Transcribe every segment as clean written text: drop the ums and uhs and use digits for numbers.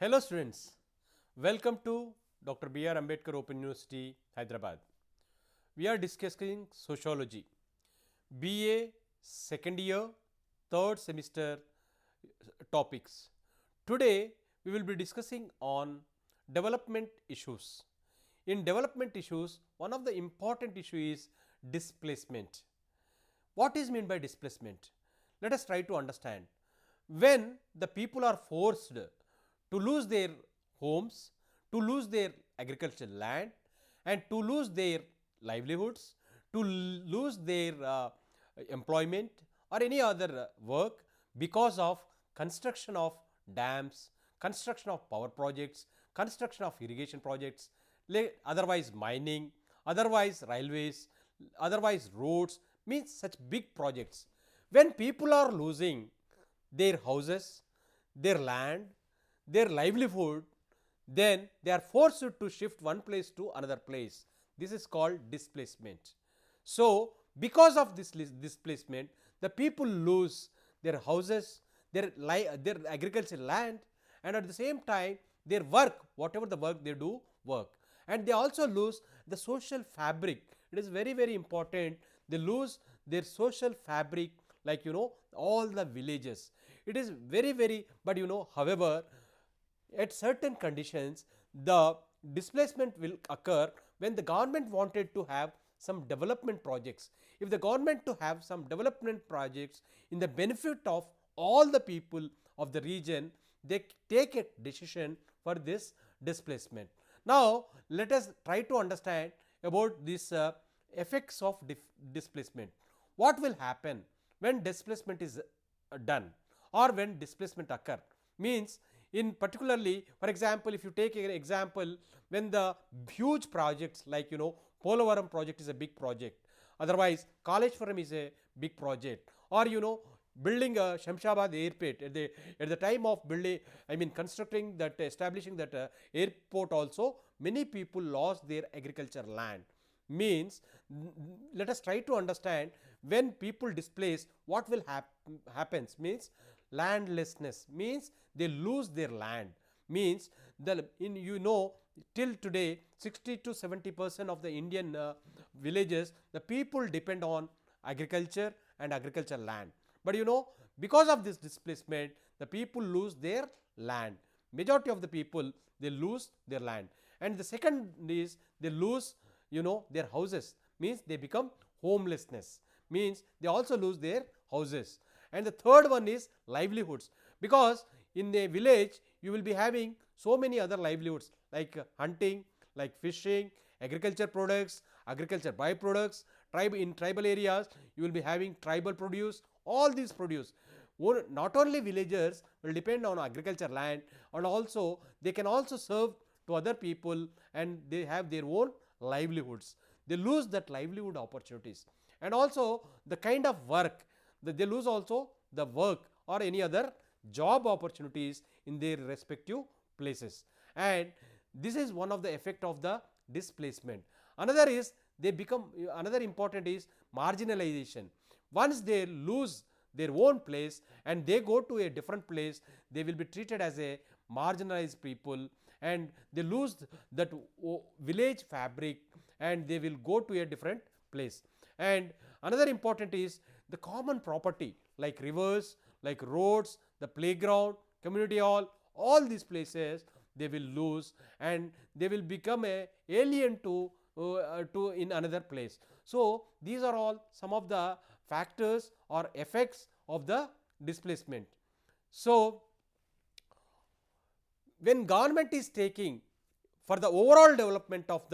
Hello students, welcome to Dr. B.R. Ambedkar Open University, Hyderabad. We are discussing Sociology, BA second year, third semester topics. Today, we will be discussing on development issues. In development issues, one of the important issue is displacement. What is meant by displacement? Let us try to understand. When the people are forced to lose their homes, to lose their agricultural land and to lose their livelihoods, to lose their employment or any other work because of construction of dams, construction of power projects, construction of irrigation projects, otherwise mining, otherwise railways, otherwise roads, means such big projects. When people are losing their houses, their land, their livelihood, then they are forced to shift one place to another place. This is called displacement. So, because of this displacement, the people lose their houses, their agricultural land, and at the same time their work, whatever the work they do, work. And they also lose the social fabric. It is very, very important. They lose their social fabric, like all the villages. It is very, very, but however, at certain conditions, the displacement will occur when the government wanted to have some development projects. If the government to have some development projects in the benefit of all the people of the region, they take a decision for this displacement. Now, let us try to understand about these effects of displacement. What will happen when displacement is done or when displacement occur? Means, in particularly, for example, if you take an example, when the huge projects like Polavaram project is a big project, otherwise Kaleshwaram is a big project, or building a Shamshabad airport at the time of building, I mean constructing that, establishing that airport also, many people lost their agriculture land. Means, let us try to understand, when people displace, what will happens means landlessness, means they lose their land. Means, till today 60 to 70% of the Indian villages, the people depend on agriculture and agricultural land. But because of this displacement, the people lose their land. Majority of the people, they lose their land. And the second is they lose their houses, means they become homelessness, means they also lose their houses. And the third one is livelihoods, because in a village you will be having so many other livelihoods like hunting, like fishing, agriculture products, agriculture byproducts. In tribal areas you will be having tribal produce, all these produce. Not only villagers will depend on agriculture land, and also they can also serve to other people and they have their own livelihoods. They lose that livelihood opportunities, and also the kind of work that they lose, also the work or any other job opportunities in their respective places. And this is one of the effect of the displacement. Another is they become, another important is marginalization. Once they lose their own place and they go to a different place, they will be treated as a marginalized people, and they lose that village fabric and they will go to a different place. And another important is the common property like rivers, like roads, the playground, community hall, all these places they will lose, and they will become a alien to in another place. So, these are all some of the factors or effects of the displacement. So, when government is taking for the overall development of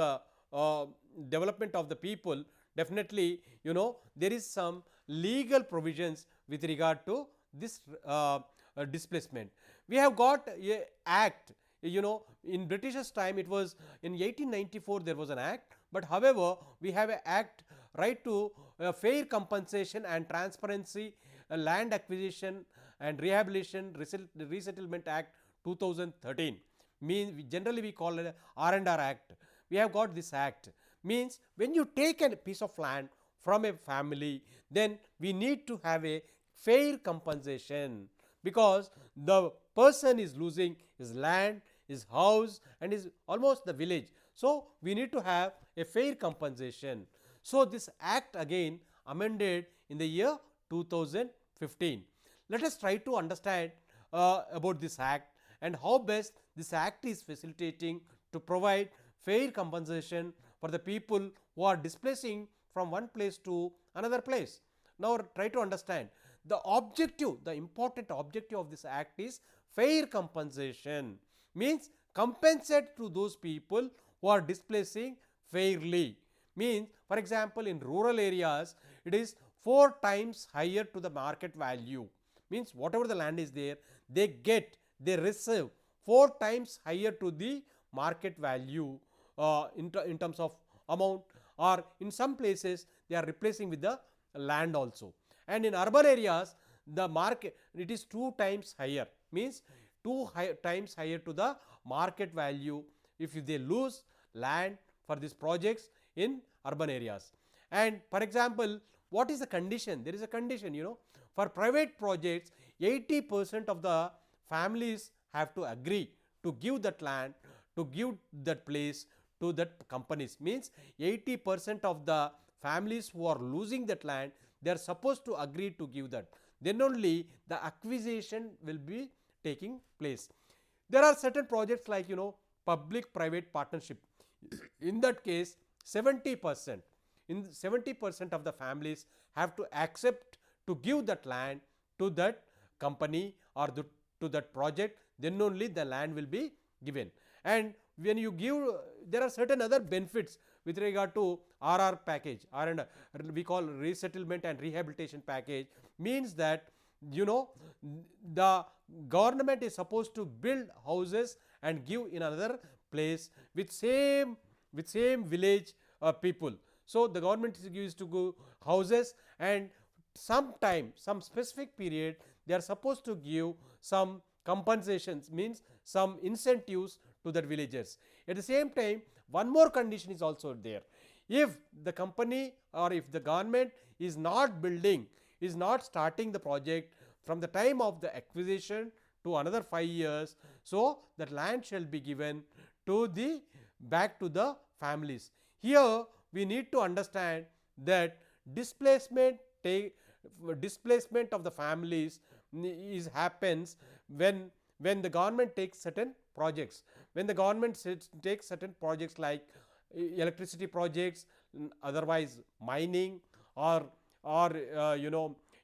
the people, definitely there is some legal provisions with regard to this displacement. We have got a act, in British's time it was in 1894 there was an act, but however we have an act right to fair compensation and transparency, land acquisition and rehabilitation resettlement act 2013, means generally we call it R&R act. We have got this act, means when you take a piece of land from a family, then we need to have a fair compensation, because the person is losing his land, his house, and his almost the village. So, we need to have a fair compensation. So, this act again amended in the year 2015. Let us try to understand about this act and how best this act is facilitating to provide fair compensation for the people who are displacing from one place to another place. Now, try to understand the objective, the important objective of this act is fair compensation, means compensate to those people who are displacing fairly. Means, for example, in rural areas it is 4 times higher to the market value, means whatever the land is there, they receive 4 times higher to the market value in terms of amount, or in some places they are replacing with the land also. And in urban areas the market, it is 2 times higher, means 2 times higher to the market value if they lose land for these projects in urban areas. And for example, what is the condition? There is a condition, for private projects 80% of the families have to agree to give that land, to give that place to that companies, means 80% of the families who are losing that land, they are supposed to agree to give that, then only the acquisition will be taking place. There are certain projects like public private partnership. In that case 70% of the families have to accept to give that land to that company or to that project, then only the land will be given. And when you give, there are certain other benefits with regard to RR package, we call resettlement and rehabilitation package, means that the government is supposed to build houses and give in another place with same village people. So, the government is used to go houses, and sometime, some specific period, they are supposed to give some compensations, means some incentives to the villagers. At the same time, one more condition is also there. If the company or if the government is not building, is not starting the project from the time of the acquisition to another 5 years, so that land shall be given to the back to the families. Here we need to understand that displacement of the families happens when the government takes certain projects. When the government takes certain projects like electricity projects, otherwise mining, or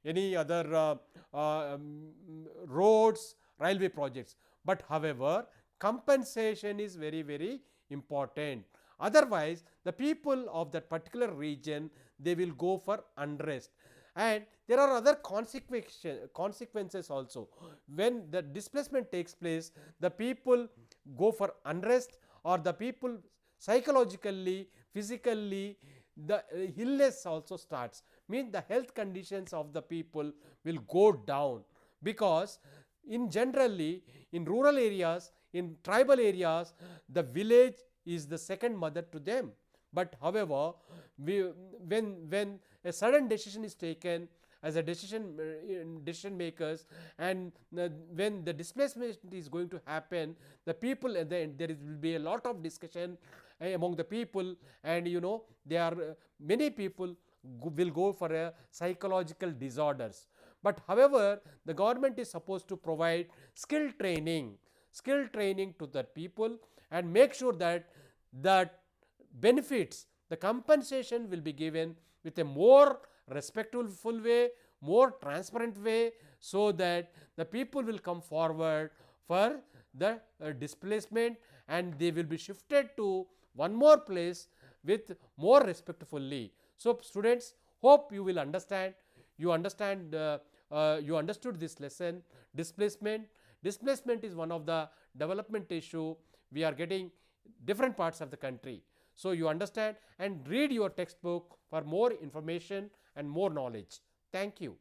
any other roads, railway projects. But however, compensation is very important. Otherwise, the people of that particular region, they will go for unrest. And there are other consequences also. When the displacement takes place, the people go for unrest, or the people psychologically, physically, the illness also starts, means the health conditions of the people will go down, because in generally in rural areas, in tribal areas, the village is the second mother to them. But however, when a sudden decision is taken as a decision makers, and when the displacement is going to happen, the people, and then there will be a lot of discussion among the people, and there are many people will go for a psychological disorders. But however, the government is supposed to provide skill training to the people, and make sure that benefits, the compensation will be given with a more respectful way, more transparent way, so that the people will come forward for the displacement, and they will be shifted to one more place with more respectfully. So, students, hope you will understand. You understood this lesson. Displacement is one of the development issue we are getting different parts of the country. So, you understand, and read your textbook for more information and more knowledge. Thank you.